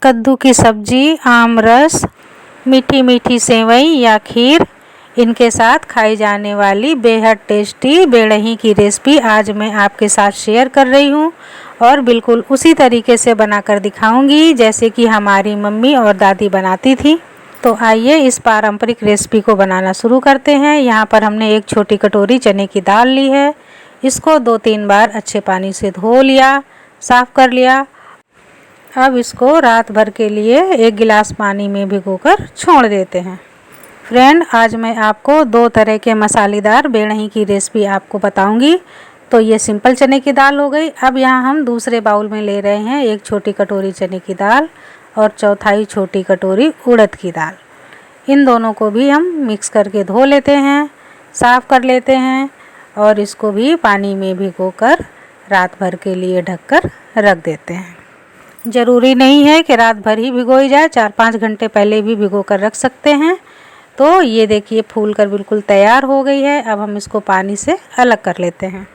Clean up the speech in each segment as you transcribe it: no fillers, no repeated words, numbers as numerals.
कद्दू की सब्जी, आम रस, मीठी मीठी सेवई या खीर, इनके साथ खाई जाने वाली बेहद टेस्टी बेड़ही की रेसिपी आज मैं आपके साथ शेयर कर रही हूँ और बिल्कुल उसी तरीके से बनाकर दिखाऊंगी जैसे कि हमारी मम्मी और दादी बनाती थी। तो आइए इस पारंपरिक रेसिपी को बनाना शुरू करते हैं। यहाँ पर हमने एक छोटी कटोरी चने की दाल ली है। इसको 2-3 बार अच्छे पानी से धो लिया, साफ़ कर लिया। अब इसको रात भर के लिए 1 गिलास पानी में भिगोकर छोड़ देते हैं। फ्रेंड, आज मैं आपको 2 तरह के मसालेदार बेड़ही की रेसिपी आपको बताऊंगी। तो ये सिंपल चने की दाल हो गई। अब यहाँ हम दूसरे बाउल में ले रहे हैं 1 छोटी कटोरी चने की दाल और 1/4 छोटी कटोरी उड़द की दाल। इन दोनों को भी हम मिक्स करके धो लेते हैं, साफ़ कर लेते हैं और इसको भी पानी में भिगोकर रात भर के लिए ढककर रख देते हैं। ज़रूरी नहीं है कि रात भर ही भिगोई जाए, 4-5 घंटे पहले भी भिगो कर रख सकते हैं। तो ये देखिए फूल कर बिल्कुल तैयार हो गई है। अब हम इसको पानी से अलग कर लेते हैं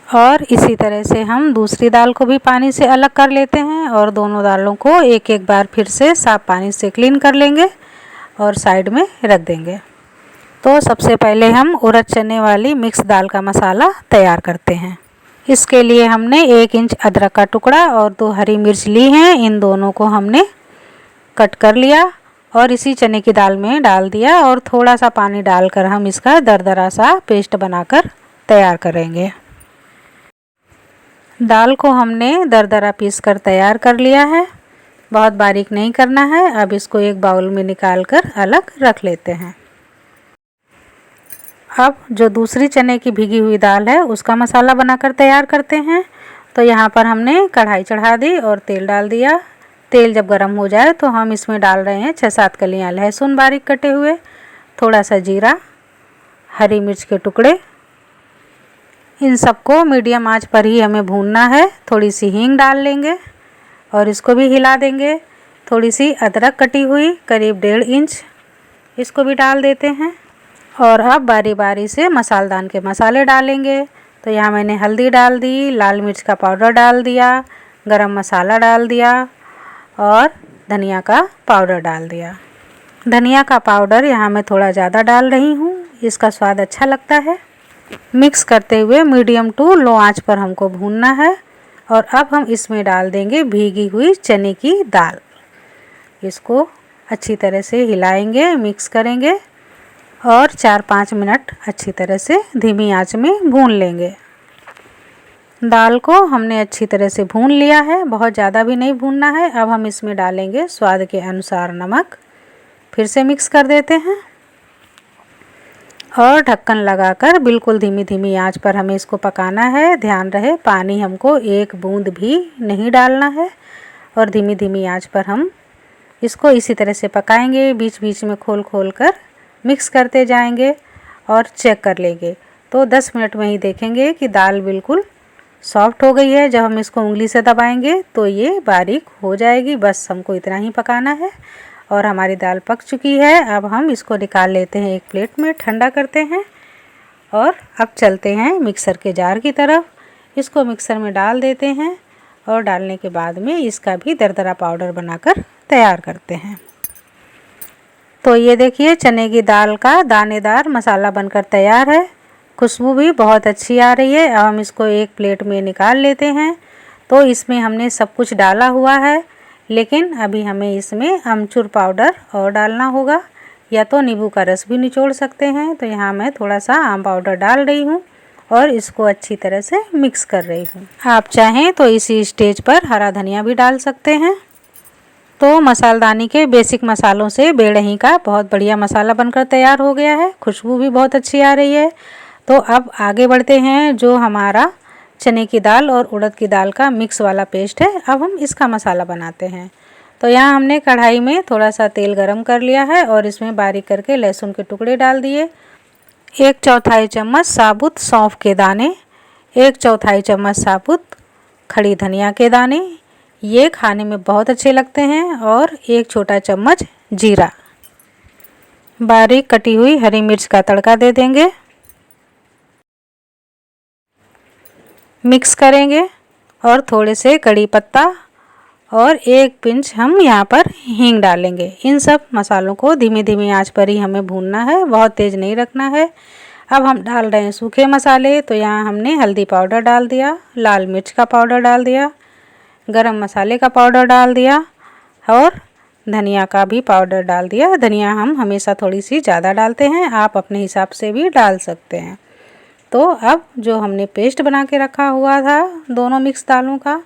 और इसी तरह से हम दूसरी दाल को भी पानी से अलग कर लेते हैं और दोनों दालों को एक बार फिर से साफ़ पानी से क्लीन कर लेंगे और साइड में रख देंगे। तो सबसे पहले हम उड़द चने वाली मिक्स दाल का मसाला तैयार करते हैं। इसके लिए हमने 1 इंच अदरक का टुकड़ा और 2 हरी मिर्च ली हैं। इन दोनों को हमने कट कर लिया और इसी चने की दाल में डाल दिया और थोड़ा सा पानी डालकर हम इसका दरदरा सा पेस्ट बनाकर तैयार करेंगे। दाल को हमने दरदरा पीस कर तैयार कर लिया है, बहुत बारीक नहीं करना है। अब इसको एक बाउल में निकाल कर अलग रख लेते हैं। अब जो दूसरी चने की भीगी हुई दाल है उसका मसाला बनाकर तैयार करते हैं। तो यहाँ पर हमने कढ़ाई चढ़ा दी और तेल डाल दिया। तेल जब गर्म हो जाए तो हम इसमें डाल रहे हैं 6-7 कलियाँ लहसुन बारीक कटे हुए, थोड़ा सा जीरा, हरी मिर्च के टुकड़े। इन सबको मीडियम आंच पर ही हमें भूनना है। थोड़ी सी हींग डाल लेंगे और इसको भी हिला देंगे। थोड़ी सी अदरक कटी हुई करीब 1.5 इंच, इसको भी डाल देते हैं और अब बारी बारी से मसालेदान के मसाले डालेंगे। तो यहाँ मैंने हल्दी डाल दी, लाल मिर्च का पाउडर डाल दिया, गरम मसाला डाल दिया और धनिया का पाउडर डाल दिया। धनिया का पाउडर यहाँ मैं थोड़ा ज़्यादा डाल रही हूँ, इसका स्वाद अच्छा लगता है। मिक्स करते हुए मीडियम टू लो आंच पर हमको भूनना है और अब हम इसमें डाल देंगे भीगी हुई चने की दाल। इसको अच्छी तरह से हिलाएंगे, मिक्स करेंगे और 4-5 मिनट अच्छी तरह से धीमी आंच में भून लेंगे। दाल को हमने अच्छी तरह से भून लिया है, बहुत ज़्यादा भी नहीं भूनना है। अब हम इसमें डालेंगे स्वाद के अनुसार नमक, फिर से मिक्स कर देते हैं और ढक्कन लगाकर बिल्कुल धीमी धीमी आंच पर हमें इसको पकाना है। ध्यान रहे पानी हमको 1 बूंद भी नहीं डालना है और धीमी धीमी आंच पर हम इसको इसी तरह से पकाएंगे। बीच बीच में खोल खोल कर मिक्स करते जाएंगे और चेक कर लेंगे। तो 10 मिनट में ही देखेंगे कि दाल बिल्कुल सॉफ्ट हो गई है। जब हम इसको उंगली से दबाएंगे तो ये बारीक हो जाएगी। बस हमको इतना ही पकाना है और हमारी दाल पक चुकी है। अब हम इसको निकाल लेते हैं, एक प्लेट में ठंडा करते हैं और अब चलते हैं मिक्सर के जार की तरफ। इसको मिक्सर में डाल देते हैं और डालने के बाद में इसका भी दरदरा पाउडर बनाकर तैयार करते हैं। तो ये देखिए चने की दाल का दानेदार मसाला बनकर तैयार है। खुशबू भी बहुत अच्छी आ रही है। अब हम इसको एक प्लेट में निकाल लेते हैं। तो इसमें हमने सब कुछ डाला हुआ है, लेकिन अभी हमें इसमें अमचूर पाउडर और डालना होगा, या तो नींबू का रस भी निचोड़ सकते हैं। तो यहाँ मैं थोड़ा सा आम पाउडर डाल रही हूँ और इसको अच्छी तरह से मिक्स कर रही हूँ। आप चाहें तो इसी स्टेज पर हरा धनिया भी डाल सकते हैं। तो मसालदानी के बेसिक मसालों से बेड़ही का बहुत बढ़िया मसाला बनकर तैयार हो गया है। खुशबू भी बहुत अच्छी आ रही है। तो अब आगे बढ़ते हैं। जो हमारा चने की दाल और उड़द की दाल का मिक्स वाला पेस्ट है, अब हम इसका मसाला बनाते हैं। तो यहाँ हमने कढ़ाई में थोड़ा सा तेल गरम कर लिया है और इसमें बारीक करके लहसुन के टुकड़े डाल दिए, 1/4 चम्मच साबुत सौंफ के दाने, 1/4 चम्मच साबुत खड़ी धनिया के दाने, ये खाने में बहुत अच्छे लगते हैं, और 1 छोटा चम्मच जीरा। बारीक कटी हुई हरी मिर्च का तड़का दे देंगे, मिक्स करेंगे और थोड़े से कड़ी पत्ता और 1 पिंच हम यहाँ पर हींग डालेंगे। इन सब मसालों को धीमी धीमी आंच पर ही हमें भूनना है, बहुत तेज़ नहीं रखना है। अब हम डाल रहे हैं सूखे मसाले। तो यहाँ हमने हल्दी पाउडर डाल दिया, लाल मिर्च का पाउडर डाल दिया, गरम मसाले का पाउडर डाल दिया और धनिया का भी पाउडर डाल दिया। धनिया हम हमेशा थोड़ी सी ज़्यादा डालते हैं, आप अपने हिसाब से भी डाल सकते हैं। तो अब जो हमने पेस्ट बना के रखा हुआ था दोनों मिक्स दालों का,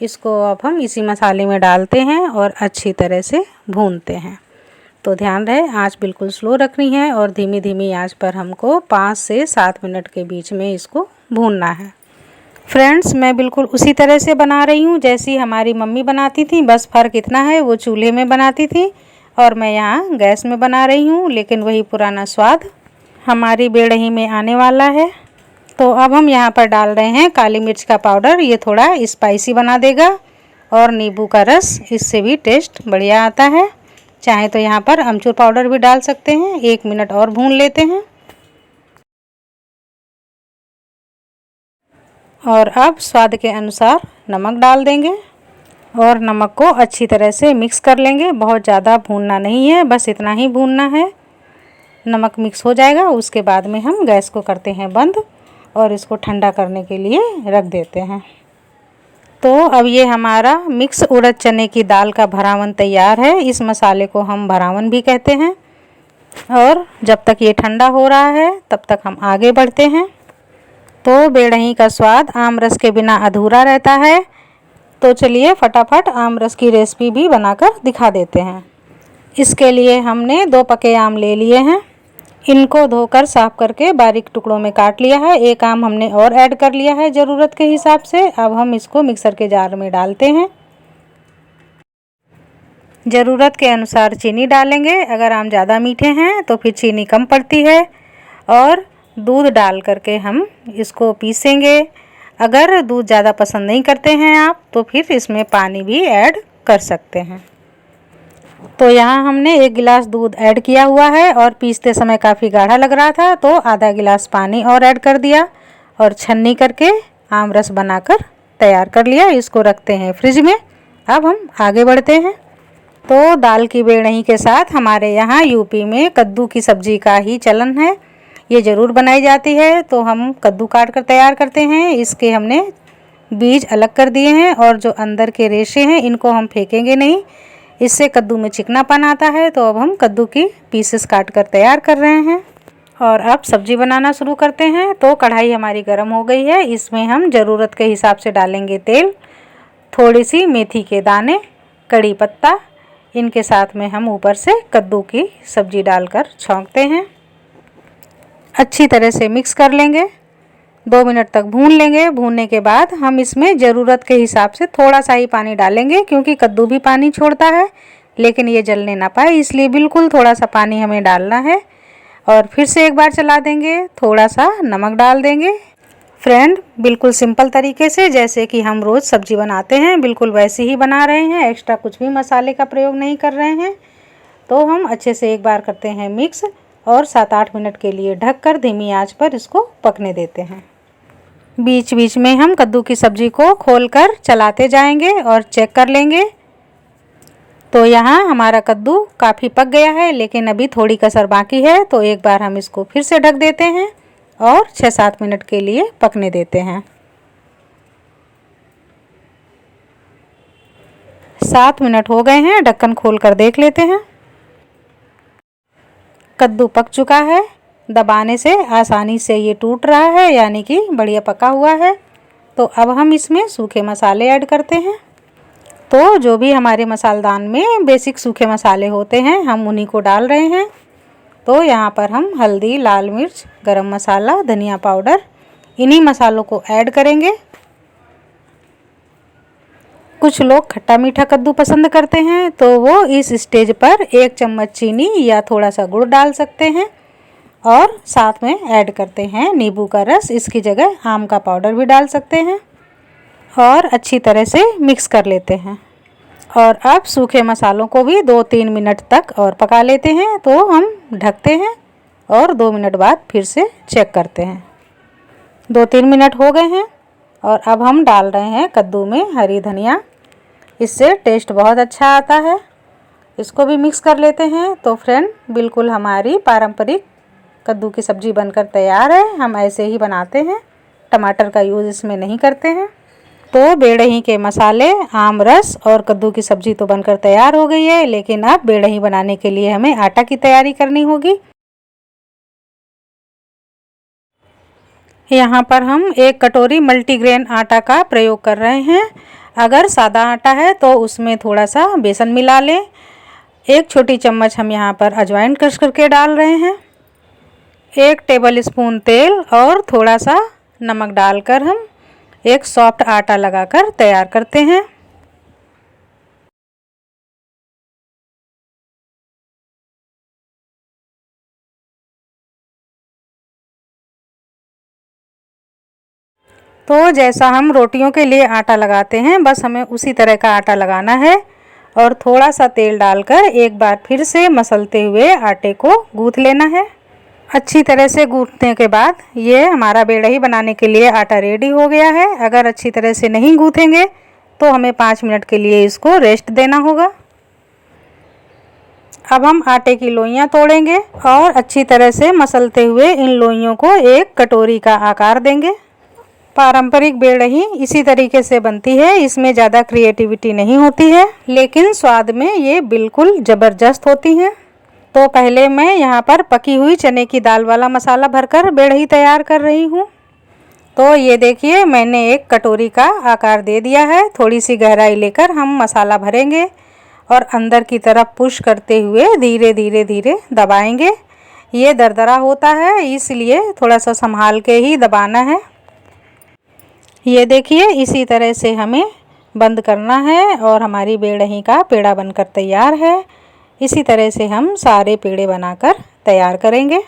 इसको अब हम इसी मसाले में डालते हैं और अच्छी तरह से भूनते हैं। तो ध्यान रहे आंच बिल्कुल स्लो रखनी है और धीमी धीमी आंच पर हमको 5 से 7 मिनट के बीच में इसको भूनना है। फ्रेंड्स, मैं बिल्कुल उसी तरह से बना रही हूँ जैसी हमारी मम्मी बनाती थी, बस फ़र्क इतना है वो चूल्हे में बनाती थी और मैं यहाँ गैस में बना रही हूँ, लेकिन वही पुराना स्वाद हमारी बेड़ही में आने वाला है। तो अब हम यहाँ पर डाल रहे हैं काली मिर्च का पाउडर, ये थोड़ा स्पाइसी बना देगा, और नींबू का रस, इससे भी टेस्ट बढ़िया आता है। चाहे तो यहाँ पर अमचूर पाउडर भी डाल सकते हैं। 1 मिनट और भून लेते हैं और अब स्वाद के अनुसार नमक डाल देंगे और नमक को अच्छी तरह से मिक्स कर लेंगे। बहुत ज़्यादा भूनना नहीं है, बस इतना ही भूनना है। नमक मिक्स हो जाएगा, उसके बाद में हम गैस को करते हैं बंद और इसको ठंडा करने के लिए रख देते हैं। तो अब ये हमारा मिक्स उड़द चने की दाल का भरावन तैयार है। इस मसाले को हम भरावन भी कहते हैं। और जब तक ये ठंडा हो रहा है तब तक हम आगे बढ़ते हैं। तो बेड़ही का स्वाद आम रस के बिना अधूरा रहता है। तो चलिए फटाफट आम रस की रेसिपी भी बनाकर दिखा देते हैं। इसके लिए हमने 2 पके आम ले लिए हैं। इनको धोकर साफ करके बारीक टुकड़ों में काट लिया है। 1 आम हमने और ऐड कर लिया है ज़रूरत के हिसाब से। अब हम इसको मिक्सर के जार में डालते हैं। ज़रूरत के अनुसार चीनी डालेंगे। अगर आम ज़्यादा मीठे हैं तो फिर चीनी कम पड़ती है। और दूध डाल करके हम इसको पीसेंगे। अगर दूध ज़्यादा पसंद नहीं करते हैं आप तो फिर इसमें पानी भी ऐड कर सकते हैं। तो यहाँ हमने 1 गिलास दूध ऐड किया हुआ है और पीसते समय काफ़ी गाढ़ा लग रहा था तो आधा गिलास पानी और ऐड कर दिया और छन्नी करके आम रस बनाकर तैयार कर लिया। इसको रखते हैं फ्रिज में। अब हम आगे बढ़ते हैं। तो दाल की बेड़ही के साथ हमारे यहाँ यूपी में कद्दू की सब्ज़ी का ही चलन है। ये ज़रूर बनाई जाती है। तो हम कद्दू काट कर तैयार करते हैं। इसके हमने बीज अलग कर दिए हैं और जो अंदर के रेशे हैं इनको हम फेंकेंगे नहीं, इससे कद्दू में चिकनापन आता है। तो अब हम कद्दू की पीसेस काट कर तैयार कर रहे हैं और अब सब्ज़ी बनाना शुरू करते हैं। तो कढ़ाई हमारी गर्म हो गई है। इसमें हम ज़रूरत के हिसाब से डालेंगे तेल, थोड़ी सी मेथी के दाने, कड़ी पत्ता, इनके साथ में हम ऊपर से कद्दू की सब्ज़ी डालकर छौंकते हैं। अच्छी तरह से मिक्स कर लेंगे, 2 मिनट तक भून लेंगे। भूनने के बाद हम इसमें ज़रूरत के हिसाब से थोड़ा सा ही पानी डालेंगे, क्योंकि कद्दू भी पानी छोड़ता है लेकिन ये जलने ना पाए, इसलिए बिल्कुल थोड़ा सा पानी हमें डालना है। और फिर से एक बार चला देंगे, थोड़ा सा नमक डाल देंगे। फ्रेंड, बिल्कुल सिंपल तरीके से जैसे कि हम रोज़ सब्ज़ी बनाते हैं बिल्कुल वैसे ही बना रहे हैं। एक्स्ट्रा कुछ भी मसाले का प्रयोग नहीं कर रहे हैं। तो हम अच्छे से एक बार करते हैं मिक्स और 7-8 मिनट के लिए ढककर धीमी आंच पर इसको पकने देते हैं। बीच बीच में हम कद्दू की सब्ज़ी को खोलकर चलाते जाएंगे और चेक कर लेंगे। तो यहाँ हमारा कद्दू काफ़ी पक गया है, लेकिन अभी थोड़ी कसर बाकी है। तो एक बार हम इसको फिर से ढक देते हैं और 6-7 मिनट के लिए पकने देते हैं। 7 मिनट हो गए हैं, ढक्कन खोल कर देख लेते हैं। कद्दू पक चुका है, दबाने से आसानी से ये टूट रहा है, यानी कि बढ़िया पका हुआ है। तो अब हम इसमें सूखे मसाले ऐड करते हैं। तो जो भी हमारे मसालदान में बेसिक सूखे मसाले होते हैं हम उन्हीं को डाल रहे हैं। तो यहाँ पर हम हल्दी, लाल मिर्च, गरम मसाला, धनिया पाउडर, इन्हीं मसालों को ऐड करेंगे। कुछ लोग खट्टा मीठा कद्दू पसंद करते हैं तो वो इस स्टेज पर 1 चम्मच चीनी या थोड़ा सा गुड़ डाल सकते हैं और साथ में ऐड करते हैं नींबू का रस। इसकी जगह आम का पाउडर भी डाल सकते हैं और अच्छी तरह से मिक्स कर लेते हैं। और अब सूखे मसालों को भी 2-3 मिनट तक और पका लेते हैं। तो हम ढकते हैं और 2 मिनट बाद फिर से चेक करते हैं। 2-3 मिनट हो गए हैं और अब हम डाल रहे हैं कद्दू में हरी धनिया। इससे टेस्ट बहुत अच्छा आता है। इसको भी मिक्स कर लेते हैं। तो फ्रेंड, बिल्कुल हमारी पारंपरिक कद्दू की सब्ज़ी बनकर तैयार है। हम ऐसे ही बनाते हैं, टमाटर का यूज़ इसमें नहीं करते हैं। तो बेड़ही के मसाले, आम रस और कद्दू की सब्ज़ी तो बनकर तैयार हो गई है, लेकिन अब बेड़ही बनाने के लिए हमें आटा की तैयारी करनी होगी। यहाँ पर हम 1 कटोरी मल्टीग्रेन आटा का प्रयोग कर रहे हैं। अगर सादा आटा है तो उसमें थोड़ा सा बेसन मिला लें। 1 छोटी चम्मच हम यहाँ पर अजवाइन क्रश करके डाल रहे हैं। 1 टेबल स्पून तेल और थोड़ा सा नमक डालकर हम एक सॉफ्ट आटा लगाकर तैयार करते हैं। तो जैसा हम रोटियों के लिए आटा लगाते हैं, बस हमें उसी तरह का आटा लगाना है और थोड़ा सा तेल डालकर एक बार फिर से मसलते हुए आटे को गूँथ लेना है। अच्छी तरह से गूँथने के बाद ये हमारा बेड़ही बनाने के लिए आटा रेडी हो गया है। अगर अच्छी तरह से नहीं गूँथेंगे तो हमें 5 मिनट के लिए इसको रेस्ट देना होगा। अब हम आटे की लोइयाँ तोड़ेंगे और अच्छी तरह से मसलते हुए इन लोइयों को एक कटोरी का आकार देंगे। पारंपरिक बेड़ही इसी तरीके से बनती है। इसमें ज़्यादा क्रिएटिविटी नहीं होती है, लेकिन स्वाद में ये बिल्कुल ज़बरदस्त होती हैं। तो पहले मैं यहाँ पर पकी हुई चने की दाल वाला मसाला भरकर बेड़ही तैयार कर रही हूँ। तो ये देखिए, मैंने एक कटोरी का आकार दे दिया है। थोड़ी सी गहराई लेकर हम मसाला भरेंगे और अंदर की तरफ पुश करते हुए धीरे धीरे दबाएंगे। ये दरदरा होता है, इसलिए थोड़ा सा संभाल के ही दबाना है। ये देखिए, इसी तरह से हमें बंद करना है और हमारी बेड़ही का पेड़ा बनकर तैयार है। इसी तरह से हम सारे पेड़े बनाकर तैयार करेंगे।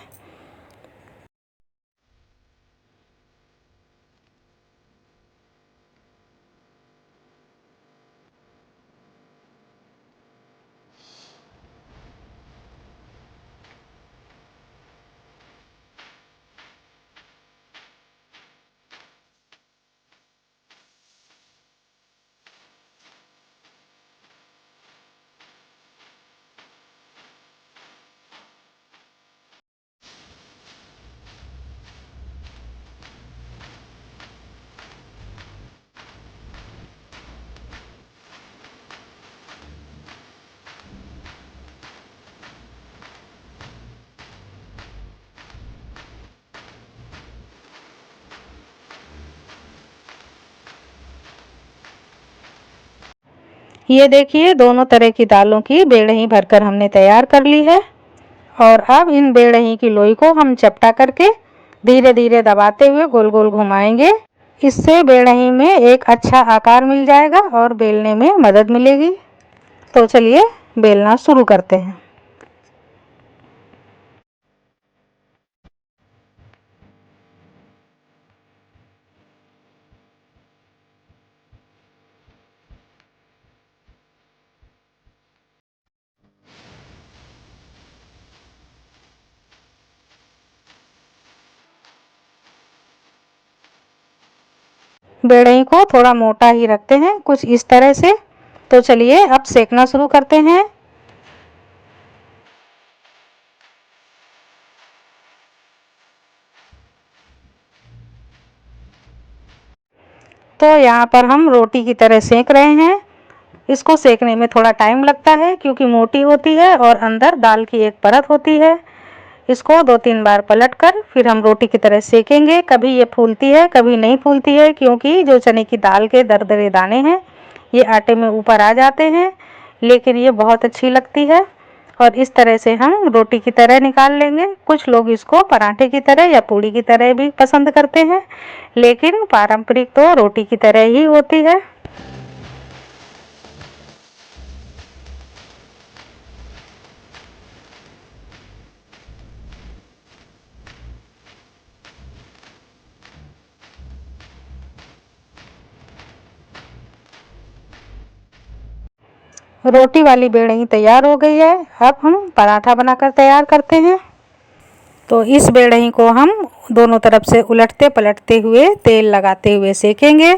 ये देखिए, दोनों तरह की दालों की बेड़ही भरकर हमने तैयार कर ली है। और अब इन बेड़ही की लोई को हम चपटा करके धीरे धीरे दबाते हुए गोल गोल घुमाएंगे। इससे बेड़ही में एक अच्छा आकार मिल जाएगा और बेलने में मदद मिलेगी। तो चलिए बेलना शुरू करते हैं। बेड़ही को थोड़ा मोटा ही रखते हैं, कुछ इस तरह से। तो चलिए अब सेकना शुरू करते हैं। तो यहाँ पर हम रोटी की तरह सेक रहे हैं। इसको सेकने में थोड़ा टाइम लगता है क्योंकि मोटी होती है और अंदर दाल की एक परत होती है। इसको 2-3 बार पलटकर फिर हम रोटी की तरह सेकेंगे। कभी ये फूलती है, कभी नहीं फूलती है, क्योंकि जो चने की दाल के दरदरे दाने हैं ये आटे में ऊपर आ जाते हैं। लेकिन ये बहुत अच्छी लगती है और इस तरह से हम रोटी की तरह निकाल लेंगे। कुछ लोग इसको पराठे की तरह या पूड़ी की तरह भी पसंद करते हैं, लेकिन पारंपरिक तो रोटी की तरह ही होती है। रोटी वाली बेड़ही तैयार हो गई है। अब हम पराठा बनाकर तैयार करते हैं। तो इस बेड़ही को हम दोनों तरफ से उलटते पलटते हुए तेल लगाते हुए सेकेंगे।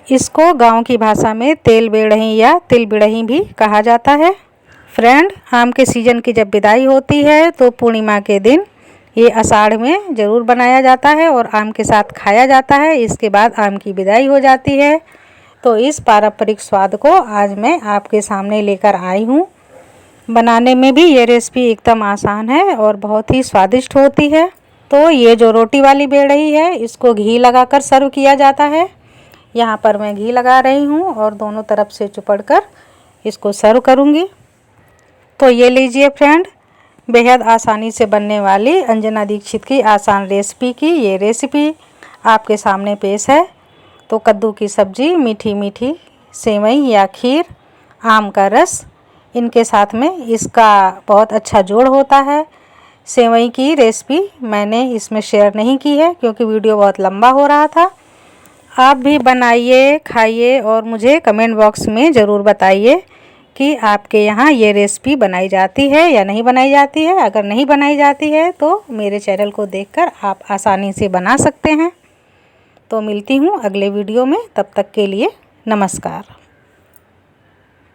इसको गांव की भाषा में तेल बेड़ही या तिल बिड़ही भी कहा जाता है। फ्रेंड, आम के सीज़न की जब विदाई होती है तो पूर्णिमा के दिन ये आषाढ़ में ज़रूर बनाया जाता है और आम के साथ खाया जाता है। इसके बाद आम की विदाई हो जाती है। तो इस पारंपरिक स्वाद को आज मैं आपके सामने लेकर आई हूँ। बनाने में भी ये रेसिपी एकदम आसान है और बहुत ही स्वादिष्ट होती है। तो ये जो रोटी वाली बेड़ही है, इसको घी लगाकर सर्व किया जाता है। यहाँ पर मैं घी लगा रही हूँ और दोनों तरफ से चुपड़कर इसको सर्व करूँगी। तो ये लीजिए फ्रेंड, बेहद आसानी से बनने वाली अंजना दीक्षित की आसान रेसिपी की ये रेसिपी आपके सामने पेश है। तो कद्दू की सब्ज़ी, मीठी मीठी सेवई या खीर, आम का रस, इनके साथ में इसका बहुत अच्छा जोड़ होता है। सेवई की रेसिपी मैंने इसमें शेयर नहीं की है क्योंकि वीडियो बहुत लंबा हो रहा था। आप भी बनाइए, खाइए और मुझे कमेंट बॉक्स में ज़रूर बताइए कि आपके यहाँ ये रेसिपी बनाई जाती है या नहीं बनाई जाती है। अगर नहीं बनाई जाती है तो मेरे चैनल को देखकर आप आसानी से बना सकते हैं। तो मिलती हूँ अगले वीडियो में, तब तक के लिए नमस्कार।